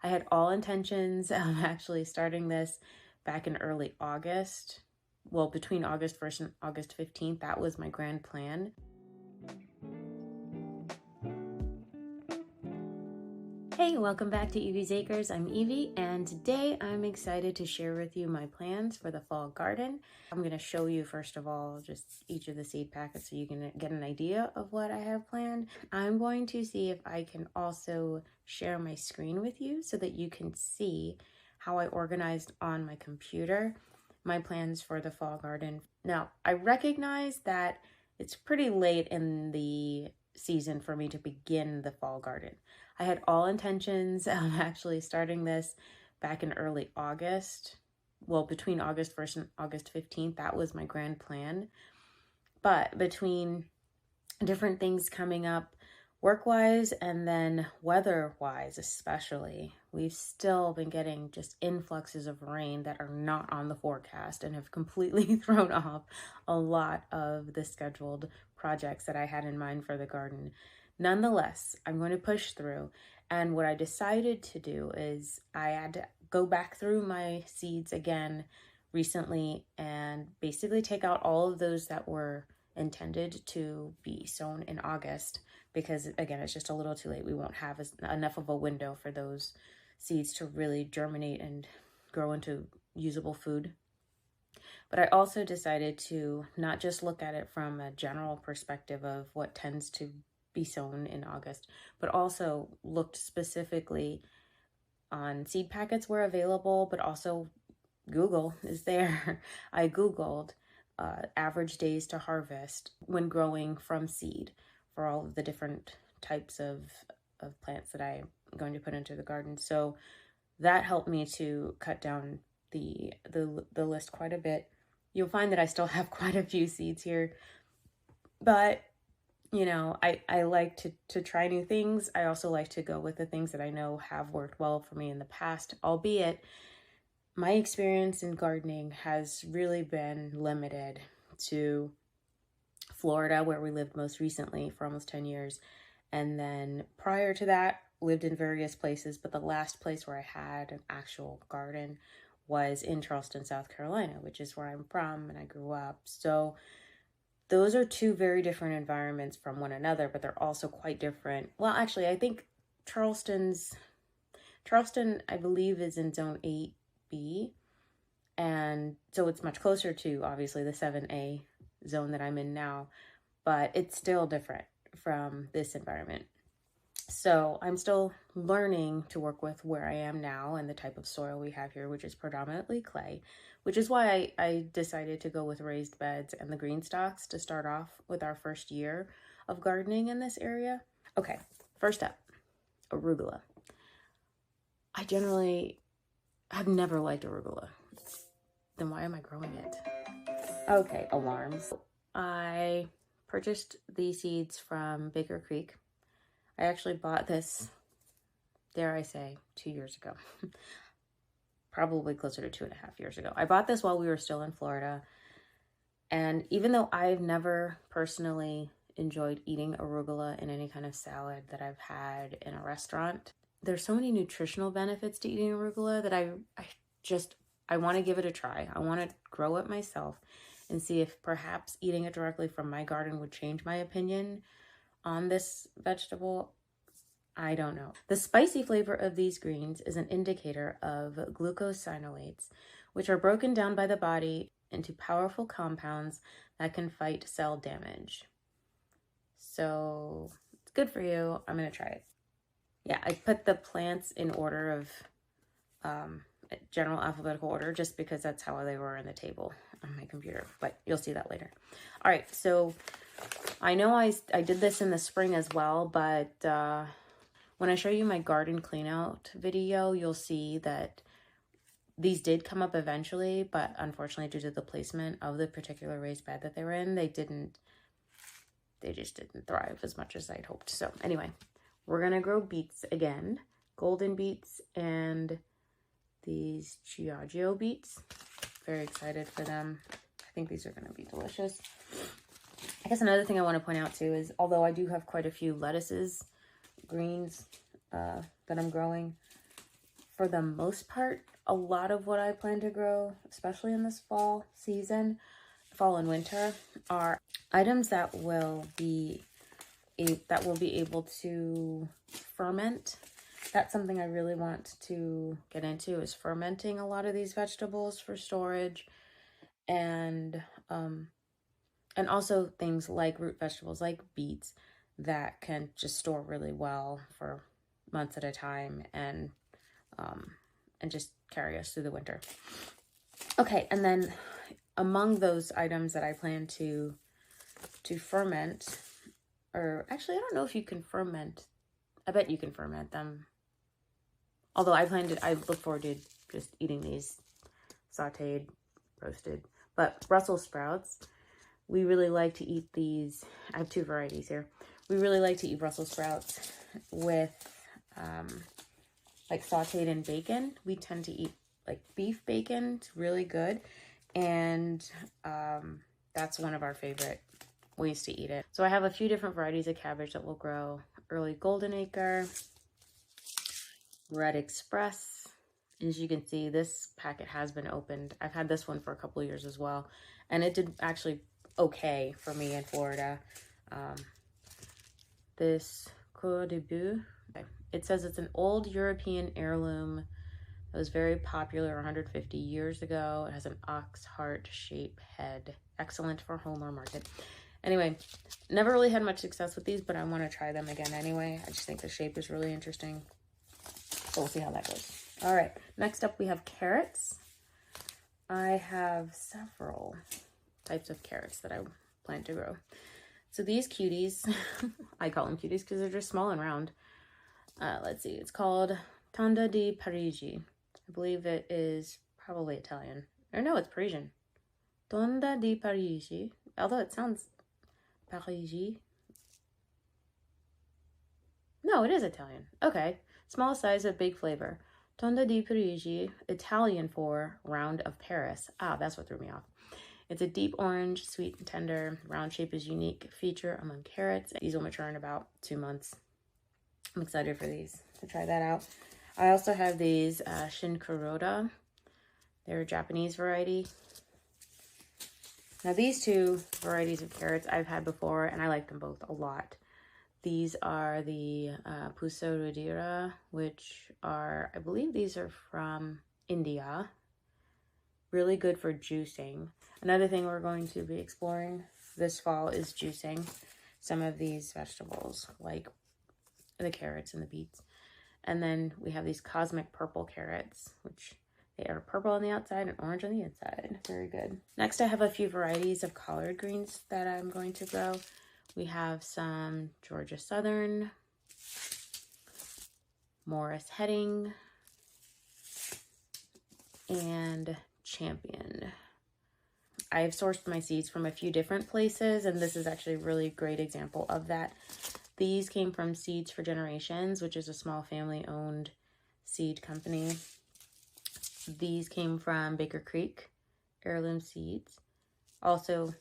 I had all intentions of actually starting this back in early August. Well, between August 1st and August 15th, that was my grand plan. Hey, welcome back to Evie's Acres. I'm Evie, and today I'm excited to share with you my plans for the fall garden. I'm going to show you, first of all, just each of the seed packets so you can get an idea of what I have planned. I'm going to see if I can also share my screen with you so that you can see how I organized on my computer my plans for the fall garden. Now, I recognize that it's pretty late in the season for me to begin the fall garden. I had all intentions of actually starting this back in early August. Well, between August 1st and August 15th, that was my grand plan. But between different things coming up work-wise and then weather-wise especially, we've still been getting just influxes of rain that are not on the forecast and have completely thrown off a lot of the scheduled projects that I had in mind for the garden. Nonetheless, I'm going to push through, and what I decided to do is I had to go back through my seeds again recently and basically take out all of those that were intended to be sown in August, because again, it's just a little too late. We won't have enough of a window for those seeds to really germinate and grow into usable food. But I also decided to not just look at it from a general perspective of what tends to be sown in August, but also looked specifically on seed packets where available, but also Google is there. I Googled average days to harvest when growing from seed for all of the different types of plants that I'm going to put into the garden. So that helped me to cut down the list quite a bit. You'll find that I still have quite a few seeds here, but you know, I like to try new things. I also like to go with the things that I know have worked well for me in the past, albeit my experience in gardening has really been limited to Florida, where we lived most recently for almost 10 years. And then prior to that, lived in various places, but the last place where I had an actual garden was in Charleston, South Carolina, which is where I'm from and I grew up. So those are two very different environments from one another, but they're also quite different. Well, actually, I think Charleston, I believe, is in zone 8B. And so it's much closer to, obviously, the 7A zone that I'm in now, but it's still different from this environment. So I'm still learning to work with where I am now and the type of soil we have here, which is predominantly clay, which is why I decided to go with raised beds and the green stalks to start off with our first year of gardening in this area. Okay, first up, arugula. I generally have never liked arugula. Then why am I growing it? Okay, alarms. I purchased these seeds from Baker Creek. I actually bought this, dare I say, 2 years ago. Probably closer to 2.5 years ago. I bought this while we were still in Florida. And even though I've never personally enjoyed eating arugula in any kind of salad that I've had in a restaurant, there's so many nutritional benefits to eating arugula that I want to give it a try. I want to grow it myself and see if perhaps eating it directly from my garden would change my opinion on this vegetable. I don't know. The spicy flavor of these greens is an indicator of glucosinolates, which are broken down by the body into powerful compounds that can fight cell damage. So it's good for you. I'm going to try it. Yeah, I put the plants in order of general alphabetical order just because that's how they were in the table on my computer, but you'll see that later. All right, so I know I did this in the spring as well, but when I show you my garden clean out video, you'll see that these did come up eventually, but unfortunately due to the placement of the particular raised bed that they were in, they just didn't thrive as much as I'd hoped. So anyway, we're gonna grow beets again, golden beets and these Chiaggio beets. Very excited for them. I think these are gonna be delicious. I guess another thing I want to point out too is, although I do have quite a few lettuces, greens that I'm growing, for the most part, a lot of what I plan to grow, especially in this fall season, fall and winter, are items that will be able to ferment. That's something I really want to get into, is fermenting a lot of these vegetables for storage, and also things like root vegetables like beets that can just store really well for months at a time, and just carry us through the winter. Okay, and then among those items that I plan to ferment, or actually I don't know if you can ferment. I bet you can ferment them. Although I look forward to just eating these sauteed, roasted. But Brussels sprouts, we really like to eat these. I have two varieties here. We really like to eat Brussels sprouts with like sauteed in bacon. We tend to eat like beef bacon. It's really good. And that's one of our favorite ways to eat it. So I have a few different varieties of cabbage that will grow. Early Golden Acre, Red Express. As you can see, this packet has been opened. I've had this one for a couple of years as well, and it did actually okay for me in Florida. This Coeur de Boeuf, it says it's an old European heirloom that was very popular 150 years ago. It has an ox heart shape head, excellent for home or market. Anyway, never really had much success with these, but I want to try them again anyway. I just think the shape is really interesting. So we'll see how that goes. All right, next up we have carrots. I have several types of carrots that I plan to grow. So these cuties, I call them cuties because they're just small and round. Let's see, it's called Tonda di Parigi. I believe it is probably Italian. Or no, it's Parisian. Tonda di Parigi. Although it sounds Parigi. No, it is Italian. Okay. Small size but big flavor. Tonda di Parigi, Italian for round of Paris. Ah, that's what threw me off. It's a deep orange, sweet and tender. Round shape is unique feature among carrots. These will mature in about 2 months. I'm excited for these, to try that out. I also have these Shinkuroda. They're a Japanese variety. Now these two varieties of carrots I've had before, and I like them both a lot. These are the Puso Rudira, which are, I believe these are from India. Really good for juicing. Another thing we're going to be exploring this fall is juicing some of these vegetables, like the carrots and the beets. And then we have these cosmic purple carrots, which they are purple on the outside and orange on the inside. Very good. Next, I have a few varieties of collard greens that I'm going to grow. We have some Georgia Southern, Morris Heading, and Champion. I've sourced my seeds from a few different places, and this is actually a really great example of that. These came from Seeds for Generations, which is a small family-owned seed company. These came from Baker Creek Heirloom Seeds, also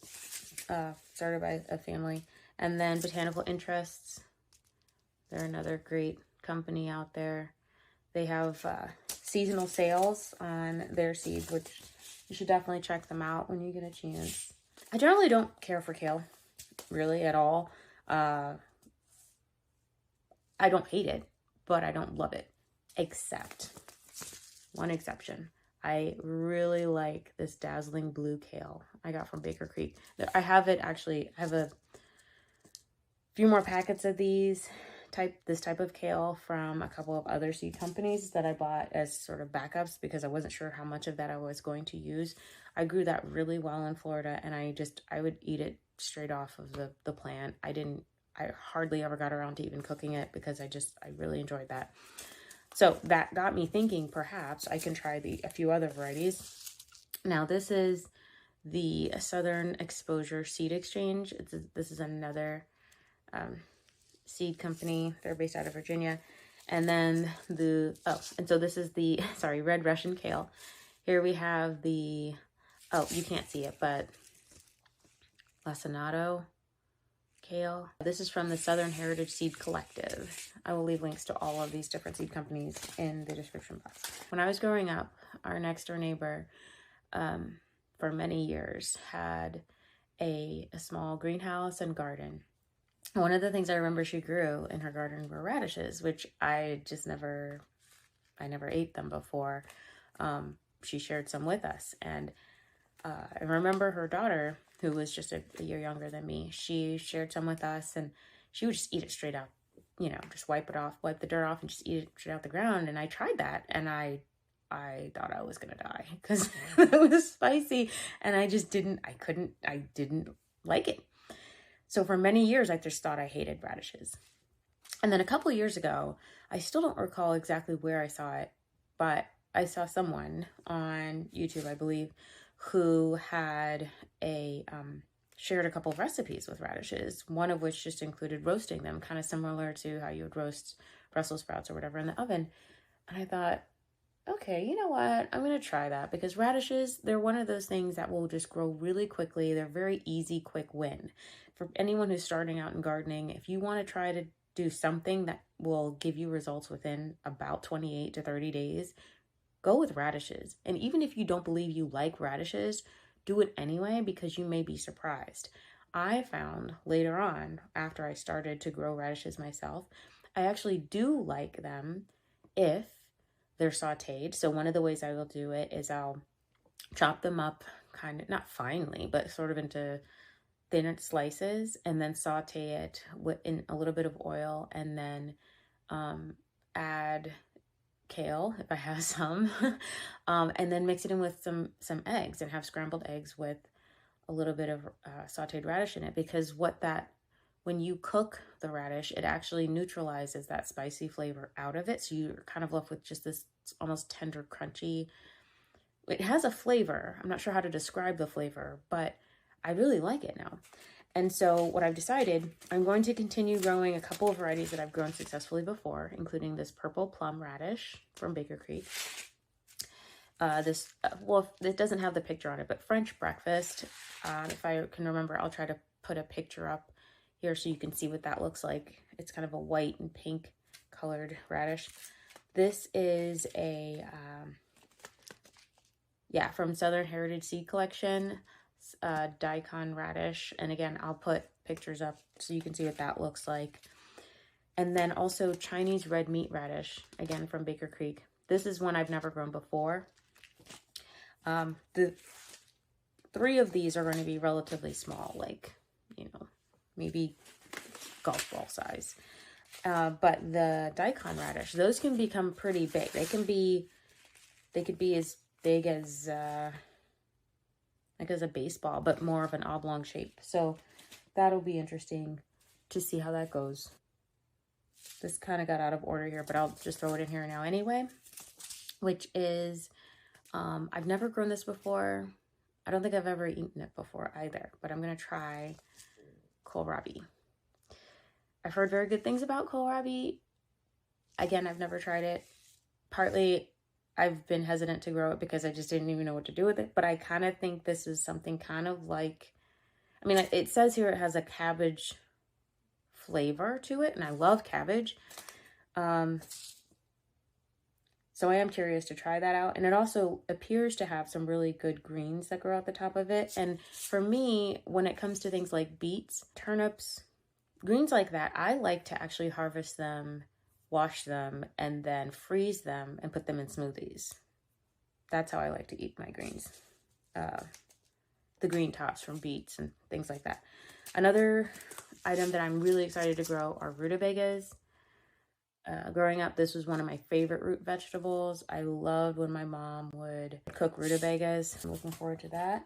started by a family. And then Botanical Interests, they're another great company out there. They have seasonal sales on their seeds, which you should definitely check them out when you get a chance. I generally don't care for kale, really, at all. I don't hate it, but I don't love it, except one exception. I really like this dazzling blue kale I got from Baker Creek. I have it actually, I have a few more packets of this type of kale from a couple of other seed companies that I bought as sort of backups because I wasn't sure how much of that I was going to use. I grew that really well in Florida, and I would eat it straight off of the plant. I hardly ever got around to even cooking it because I really enjoyed that. So that got me thinking perhaps I can try a few other varieties. Now this is the Southern Exposure Seed Exchange. This is another seed company. They're based out of Virginia. And then so this is the, Red Russian Kale. Here we have you can't see it, but Lacinato kale. This is from the Southern Heritage Seed Collective. I will leave links to all of these different seed companies in the description box. When I was growing up, our next door neighbor, for many years, had a small greenhouse and garden. One of the things I remember she grew in her garden were radishes, which I never ate them before. She shared some with us, and I remember her daughter, who was just a year younger than me, she shared some with us, and she would just eat it straight out, you know, just wipe the dirt off and just eat it straight out the ground. And I tried that, and I thought I was gonna die because it was spicy, and I didn't like it. So for many years, I just thought I hated radishes. And then a couple of years ago, I still don't recall exactly where I saw it, but I saw someone on YouTube, I believe, who had shared a couple of recipes with radishes, one of which just included roasting them, kind of similar to how you would roast Brussels sprouts or whatever in the oven. And I thought, okay, you know what? I'm going to try that, because radishes, they're one of those things that will just grow really quickly. They're very easy, quick win. For anyone who's starting out in gardening, if you want to try to do something that will give you results within about 28 to 30 days, go with radishes. And even if you don't believe you like radishes, do it anyway, because you may be surprised. I found later on, after I started to grow radishes myself, I actually do like them if they're sauteed. So one of the ways I will do it is I'll chop them up, kind of, not finely, but sort of into thin slices, and then saute it in a little bit of oil, and then add kale if I have some, and then mix it in with some eggs, and have scrambled eggs with a little bit of sauteed radish in it, because when you cook the radish, it actually neutralizes that spicy flavor out of it, so you're kind of left with just this almost tender, crunchy. It has a flavor. I'm not sure how to describe the flavor, but I really like it now. And so what I've decided, I'm going to continue growing a couple of varieties that I've grown successfully before, including this purple plum radish from Baker Creek. Well, it doesn't have the picture on it, but French breakfast. If I can remember, I'll try to put a picture up here so you can see what that looks like. It's kind of a white and pink colored radish. This is from Southern Heritage Seed Collection. Daikon radish, and again, I'll put pictures up so you can see what that looks like. And then also Chinese red meat radish, again from Baker Creek. This is one I've never grown before. The three of these are going to be relatively small, like, you know, maybe golf ball size. But the daikon radish, those can become pretty big. They could be as big as like as a baseball, but more of an oblong shape. So that'll be interesting to see how that goes. This kind of got out of order here, but I'll just throw it in here now anyway, which is, I've never grown this before. I don't think I've ever eaten it before either, but I'm going to try kohlrabi. I've heard very good things about kohlrabi. Again, I've never tried it. Partly, I've been hesitant to grow it because I just didn't even know what to do with it. But I kind of think this is something kind of like, I mean, it says here it has a cabbage flavor to it, and I love cabbage. So I am curious to try that out. And it also appears to have some really good greens that grow at the top of it. And for me, when it comes to things like beets, turnips, greens like that, I like to actually harvest them, wash them, and then freeze them and put them in smoothies. That's how I like to eat my greens. The green tops from beets and things like that. Another item that I'm really excited to grow are rutabagas. Growing up, this was one of my favorite root vegetables. I loved when my mom would cook rutabagas. I'm looking forward to that.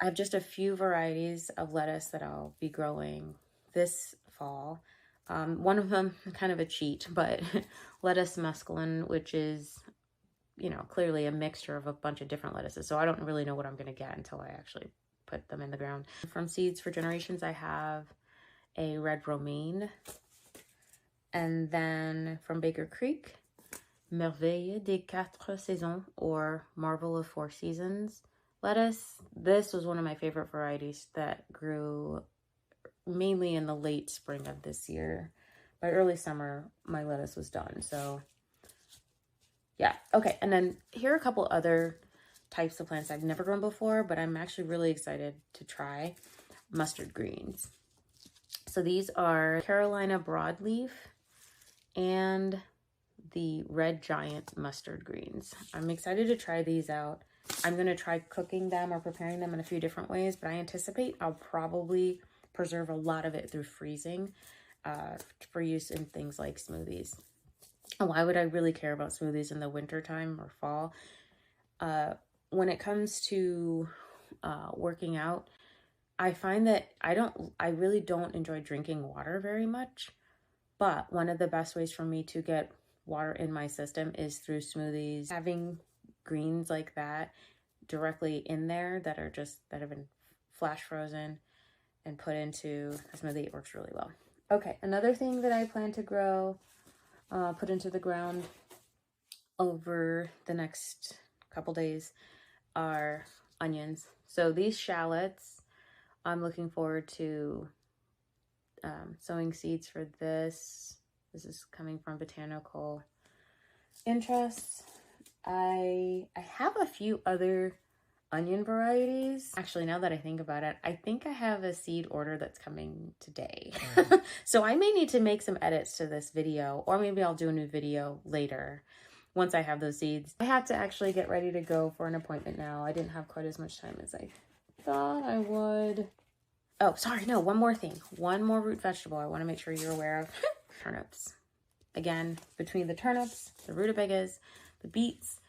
I have just a few varieties of lettuce that I'll be growing this fall. One of them, kind of a cheat, but lettuce mesclun, which is, you know, clearly a mixture of a bunch of different lettuces. So I don't really know what I'm going to get until I actually put them in the ground. From Seeds for Generations, I have a red romaine. And then from Baker Creek, Merveille des Quatre Saisons, or Marvel of Four Seasons lettuce. This was one of my favorite varieties that grew mainly in the late spring of this year. By early summer, my lettuce was done. So yeah. Okay. And then here are a couple other types of plants I've never grown before, but I'm actually really excited to try. Mustard greens. So these are Carolina broadleaf and the red giant mustard greens. I'm excited to try these out. I'm going to try cooking them or preparing them in a few different ways, but I anticipate I'll probably preserve a lot of it through freezing for use in things like smoothies. And why would I really care about smoothies in the winter time or fall? When it comes to working out, I find that I really don't enjoy drinking water very much, but one of the best ways for me to get water in my system is through smoothies. Having greens like that directly in there that have been flash frozen and put into a smoothie, it works really well. Okay, another thing that I plan to grow, put into the ground over the next couple days are onions. So these shallots, I'm looking forward to sowing seeds for this. This is coming from botanical interests. I have a few other onion varieties. Actually, now that I think about it, I think I have a seed order that's coming today. So I may need to make some edits to this video, or maybe I'll do a new video later once I have those seeds. I have to actually get ready to go for an appointment now. I didn't have quite as much time as I thought I would. Oh, sorry, no, one more thing. One more root vegetable I want to make sure you're aware of. Turnips. Again, between the turnips, the rutabagas, the beets,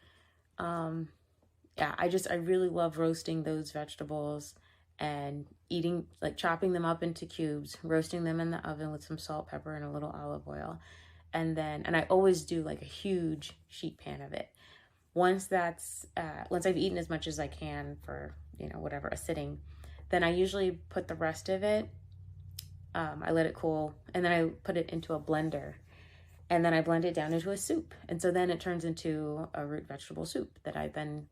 yeah, I really love roasting those vegetables and eating, like chopping them up into cubes, roasting them in the oven with some salt, pepper, and a little olive oil. And I always do like a huge sheet pan of it. Once I've eaten as much as I can for, whatever, a sitting, then I usually put the rest of it, I let it cool, and then I put it into a blender. And then I blend it down into a soup. And so then it turns into a root vegetable soup that I then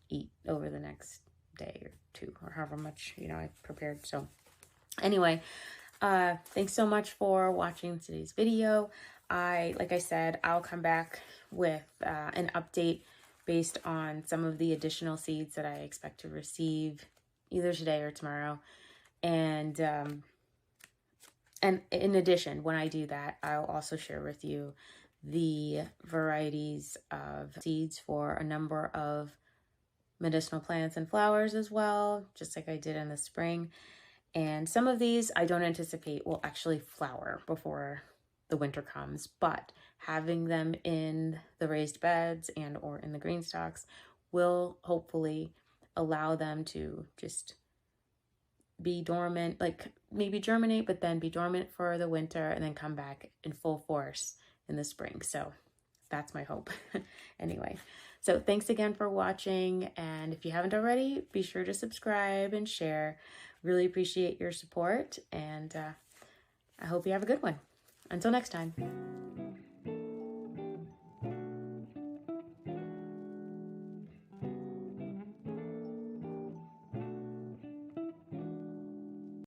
eat over the next day or two, or however much, I've prepared. So anyway, thanks so much for watching today's video. Like I said, I'll come back with an update based on some of the additional seeds that I expect to receive either today or tomorrow. And in addition, when I do that, I'll also share with you the varieties of seeds for a number of medicinal plants and flowers as well, just like I did in the spring. And some of these I don't anticipate will actually flower before the winter comes, but having them in the raised beds and or in the green stalks will hopefully allow them to just be dormant, like maybe germinate, but then be dormant for the winter and then come back in full force in the spring. So that's my hope. Anyway, so thanks again for watching. And if you haven't already, be sure to subscribe and share. Really appreciate your support. And I hope you have a good one. Until next time.